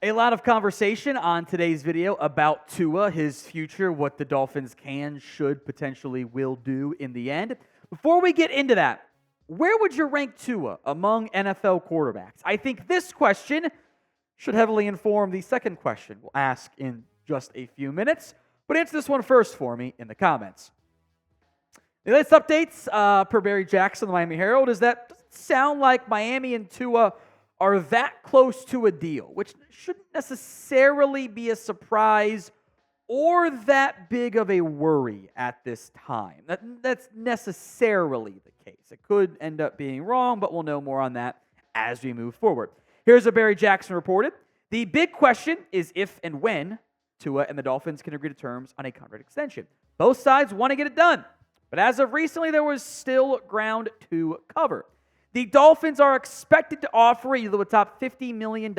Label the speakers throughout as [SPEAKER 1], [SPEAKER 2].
[SPEAKER 1] A lot of conversation on today's video about Tua, his future, what the Dolphins can, should, potentially will do in the end. Before we get into that, where would you rank Tua among NFL quarterbacks? I think this question should heavily inform the second question we'll ask in just a few minutes. But answer this one first for me in the comments. The latest updates per Barry Jackson, the Miami Herald, is that it doesn't sound like Miami and Tua are that close to a deal, which shouldn't necessarily be a surprise or that big of a worry at this time. That's necessarily the case. It could end up being wrong, but we'll know more on that as we move forward. Here's what Barry Jackson reported. The big question is if and when Tua and the Dolphins can agree to terms on a contract extension. Both sides want to get it done, but as of recently, there was still ground to cover. The Dolphins are expected to offer a yield of top $50 million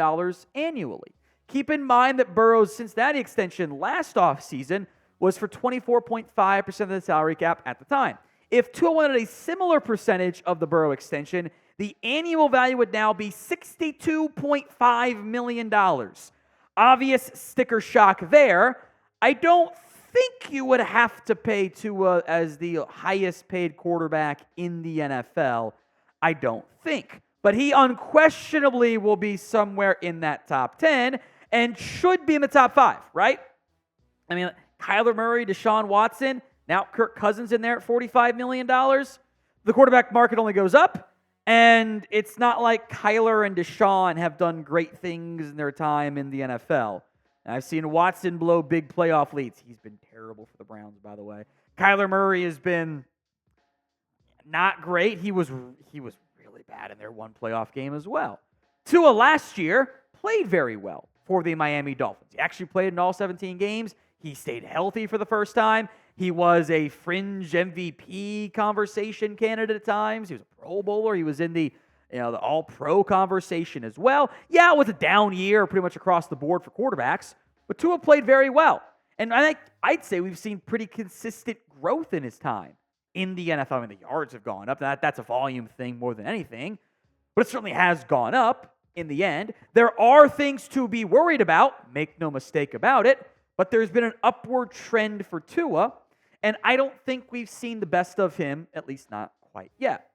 [SPEAKER 1] annually. Keep in mind that Burrow's Cincinnati extension last offseason was for 24.5% of the salary cap at the time. If Tua wanted a similar percentage of the Burrow extension, the annual value would now be $62.5 million. Obvious sticker shock there. I don't think you would have to pay Tua as the highest paid quarterback in the NFL. I don't think. But he unquestionably will be somewhere in that top 10 and should be in the top 5, right? I mean, Kyler Murray, Deshaun Watson, now Kirk Cousins in there at $45 million. The quarterback market only goes up, and it's not like Kyler and Deshaun have done great things in their time in the NFL. I've seen Watson blow big playoff leads. He's been terrible for the Browns, by the way. Kyler Murray has been not great. He was really bad in their one playoff game as well. Tua last year played very well for the Miami Dolphins. He actually played in all 17 games. He stayed healthy for the first time. He was a fringe MVP conversation candidate at times. He was a Pro Bowler. He was in the All-Pro conversation as well. Yeah, it was a down year pretty much across the board for quarterbacks, but Tua played very well. And I'd say we've seen pretty consistent growth in his time in the NFL. I mean, the yards have gone up. That's a volume thing more than anything, but it certainly has gone up in the end. There are things to be worried about, make no mistake about it, but there's been an upward trend for Tua, and I don't think we've seen the best of him, at least not quite yet.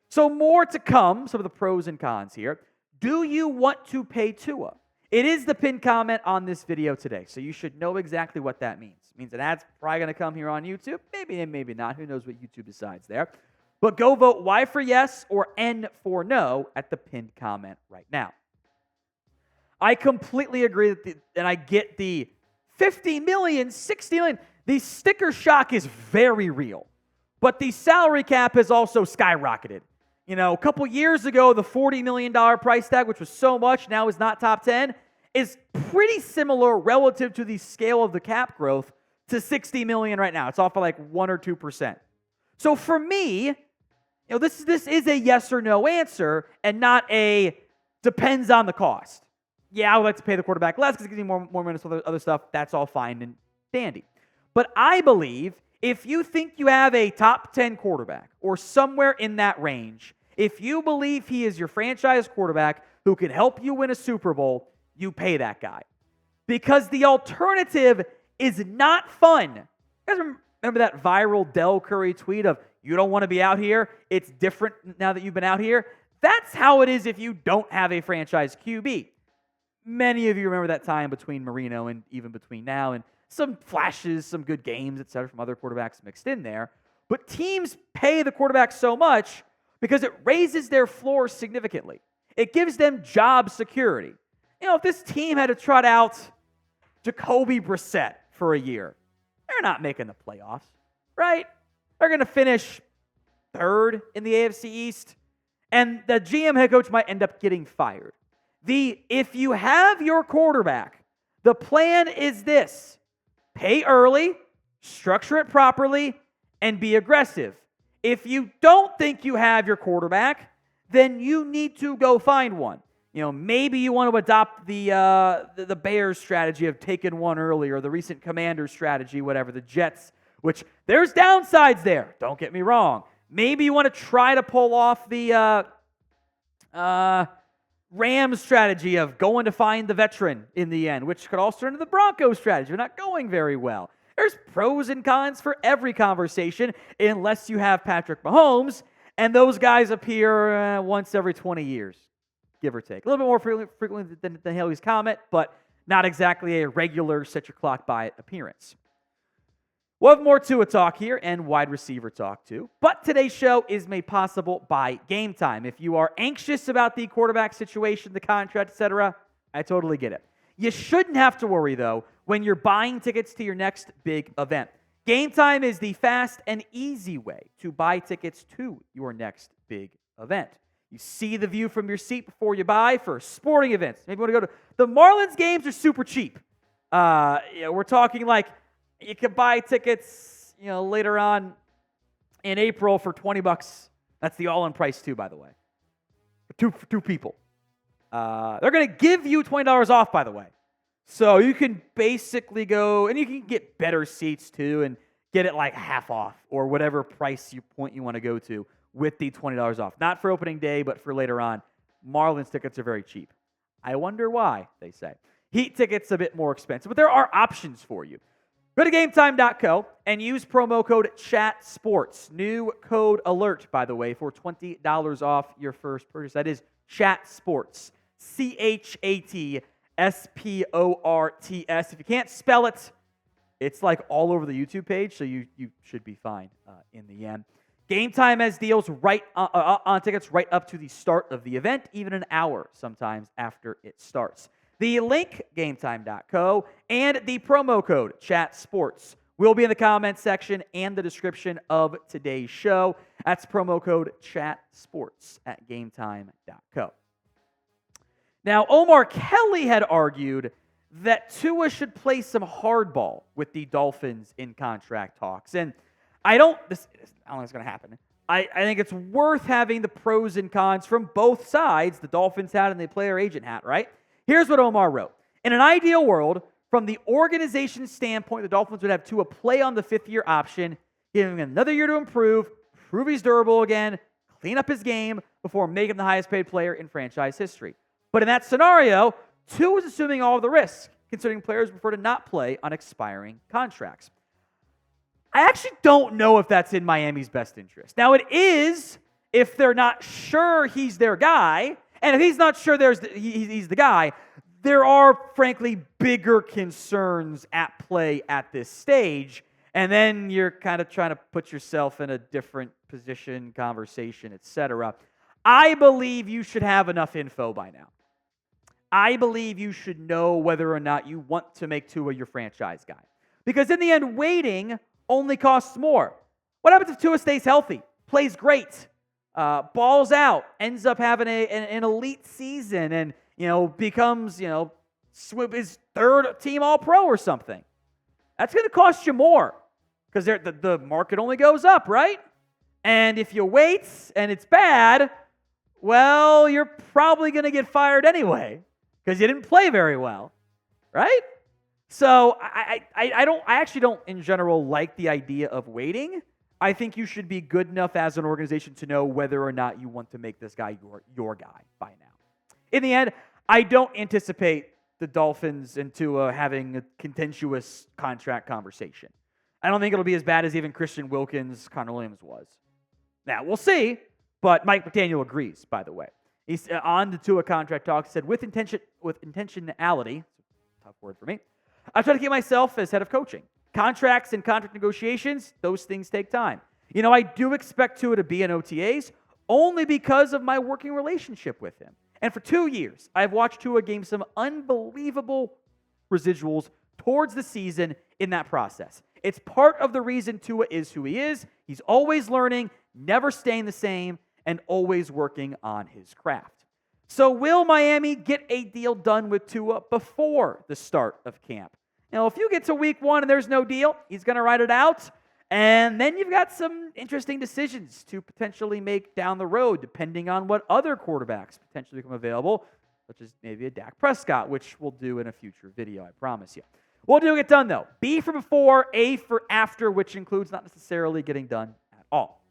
[SPEAKER 1] So more to come, some of the pros and cons here. Do you want to pay Tua? It is the pinned comment on this video today, so you should know exactly what that means. It means an ad's probably going to come here on YouTube. Maybe and maybe not. Who knows what YouTube decides there. But go vote Y for yes or N for no at the pinned comment right now. I completely agree and I get the 50 million, 60 million. The sticker shock is very real, but the salary cap has also skyrocketed. You know, a couple years ago, the $40 million price tag, which was so much, now is not top 10, is pretty similar relative to the scale of the cap growth to $60 million right now. It's off by like 1 or 2%. So for me, this is a yes or no answer and not a depends on the cost. Yeah, I would like to pay the quarterback less because it gives me more minutes for other stuff. That's all fine and dandy. But I believe if you think you have a top 10 quarterback or somewhere in that range, if you believe he is your franchise quarterback who can help you win a Super Bowl, you pay that guy. Because the alternative is not fun. You guys remember that viral Del Curry tweet of, you don't want to be out here? It's different now that you've been out here. That's how it is if you don't have a franchise QB. Many of you remember that time between Marino and even between now, and some flashes, some good games, etc., from other quarterbacks mixed in there. But teams pay the quarterback so much because it raises their floor significantly. It gives them job security. If this team had to trot out Jacoby Brissett for a year, they're not making the playoffs, right? They're going to finish third in the AFC East, and the GM head coach might end up getting fired. If you have your quarterback, the plan is this: pay early, structure it properly, and be aggressive. If you don't think you have your quarterback, then you need to go find one. Maybe you want to adopt the Bears strategy of taking one early, or the recent Commanders strategy, whatever, the Jets, which there's downsides there. Don't get me wrong. Maybe you want to try to pull off the Rams strategy of going to find the veteran in the end, which could also turn into the Broncos strategy of not going very well. There's pros and cons for every conversation unless you have Patrick Mahomes, and those guys appear once every 20 years, give or take. A little bit more frequently than Haley's Comet, but not exactly a regular set-your-clock-by-it appearance. We'll have more Tua talk here and wide receiver talk too. But today's show is made possible by Game Time. If you are anxious about the quarterback situation, the contract, etc., I totally get it. You shouldn't have to worry, though, when you're buying tickets to your next big event. Game Time is the fast and easy way to buy tickets to your next big event. You see the view from your seat before you buy for sporting events. Maybe you want to go to the Marlins games are super cheap. We're talking like you can buy tickets, later on in April for $20. That's the all-in price too, by the way. For two people. They're going to give you $20 off, by the way. So you can basically go, and you can get better seats too, and get it like half off or whatever price point you want to go to with the $20 off. Not for opening day, but for later on. Marlins tickets are very cheap. I wonder why, they say. Heat tickets a bit more expensive, but there are options for you. Go to GameTime.co and use promo code CHATSPORTS. New code alert, by the way, for $20 off your first purchase. That is CHATSPORTS. CHATSPORTS. If you can't spell it, it's like all over the YouTube page, so you should be fine in the end. Game Time has deals right on tickets right up to the start of the event, even an hour sometimes after it starts. The link, GameTime.co, and the promo code, ChatSports, will be in the comments section and the description of today's show. That's promo code ChatSports at GameTime.co. Now, Omar Kelly had argued that Tua should play some hardball with the Dolphins in contract talks. And I don't think it's going to happen. I think it's worth having the pros and cons from both sides, the Dolphins hat and the player agent hat, right? Here's what Omar wrote. In an ideal world, from the organization's standpoint, the Dolphins would have Tua play on the fifth-year option, give him another year to improve, prove he's durable again, clean up his game before making him the highest-paid player in franchise history. But in that scenario, Tua is assuming all of the risk, considering players prefer to not play on expiring contracts. I actually don't know if that's in Miami's best interest. Now, it is if they're not sure he's their guy. And if he's not sure he's the guy, there are, frankly, bigger concerns at play at this stage. And then you're kind of trying to put yourself in a different position, conversation, etc. I believe you should have enough info by now. I believe you should know whether or not you want to make Tua your franchise guy. Because in the end, waiting only costs more. What happens if Tua stays healthy, plays great, balls out, ends up having an elite season, and becomes his third team All-Pro or something? That's going to cost you more because the market only goes up, right? And if you wait and it's bad, well, you're probably going to get fired anyway because you didn't play very well, right? So I actually don't in general like the idea of waiting. I think you should be good enough as an organization to know whether or not you want to make this guy your guy by now. In the end, I don't anticipate the Dolphins and Tua having a contentious contract conversation. I don't think it'll be as bad as even Christian Wilkins, Connor Williams was. Now, we'll see, but Mike McDaniel agrees, by the way. He's on the Tua contract talk, said, with intentionality, tough word for me, I try to keep myself as head of coaching. Contracts and contract negotiations, those things take time. I do expect Tua to be in OTAs only because of my working relationship with him. And for 2 years, I've watched Tua gain some unbelievable residuals towards the season in that process. It's part of the reason Tua is who he is. He's always learning, never staying the same, and always working on his craft. So will Miami get a deal done with Tua before the start of camp? Now, if you get to week 1 and there's no deal, he's going to ride it out. And then you've got some interesting decisions to potentially make down the road, depending on what other quarterbacks potentially become available, such as maybe a Dak Prescott, which we'll do in a future video, I promise you. We'll do get done, though. B for before, A for after, which includes not necessarily getting done at all.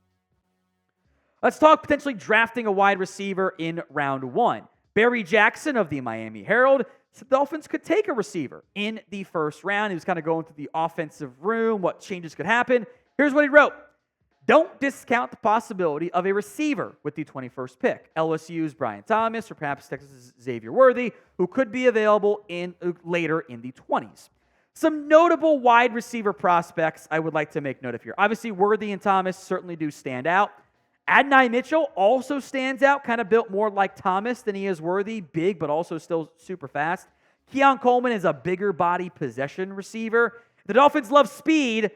[SPEAKER 1] Let's talk potentially drafting a wide receiver in round 1. Barry Jackson of the Miami Herald said the Dolphins could take a receiver in the first round. He was kind of going through the offensive room, what changes could happen. Here's what he wrote. Don't discount the possibility of a receiver with the 21st pick. LSU's Brian Thomas or perhaps Texas's Xavier Worthy, who could be available later in the 20s. Some notable wide receiver prospects I would like to make note of here. Obviously, Worthy and Thomas certainly do stand out. Adonai Mitchell also stands out, kind of built more like Thomas than he is Worthy, big but also still super fast. Keon Coleman is a bigger body possession receiver. The Dolphins love speed.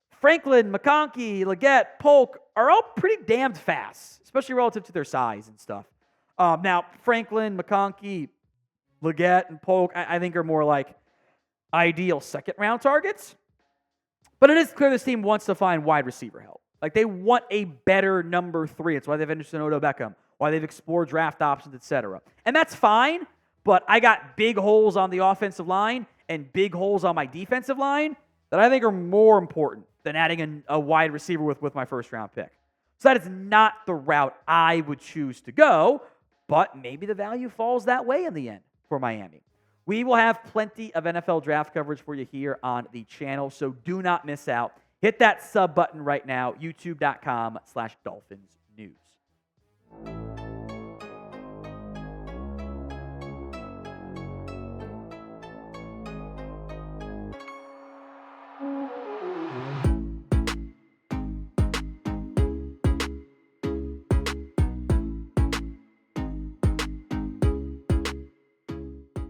[SPEAKER 1] Franklin, McConkey, Leggett, Polk are all pretty damned fast, especially relative to their size and stuff. Now, Franklin, McConkey, Leggett, and Polk, I think are more like ideal second-round targets. But it is clear this team wants to find wide receiver help. Like, they want a better number 3. It's why they've interested in Odell Beckham, why they've explored draft options, etc. And that's fine, but I got big holes on the offensive line and big holes on my defensive line that I think are more important than adding a wide receiver with my first-round pick. So that is not the route I would choose to go, but maybe the value falls that way in the end for Miami. We will have plenty of NFL draft coverage for you here on the channel, so do not miss out. Hit that sub button right now, youtube.com/DolphinsNews.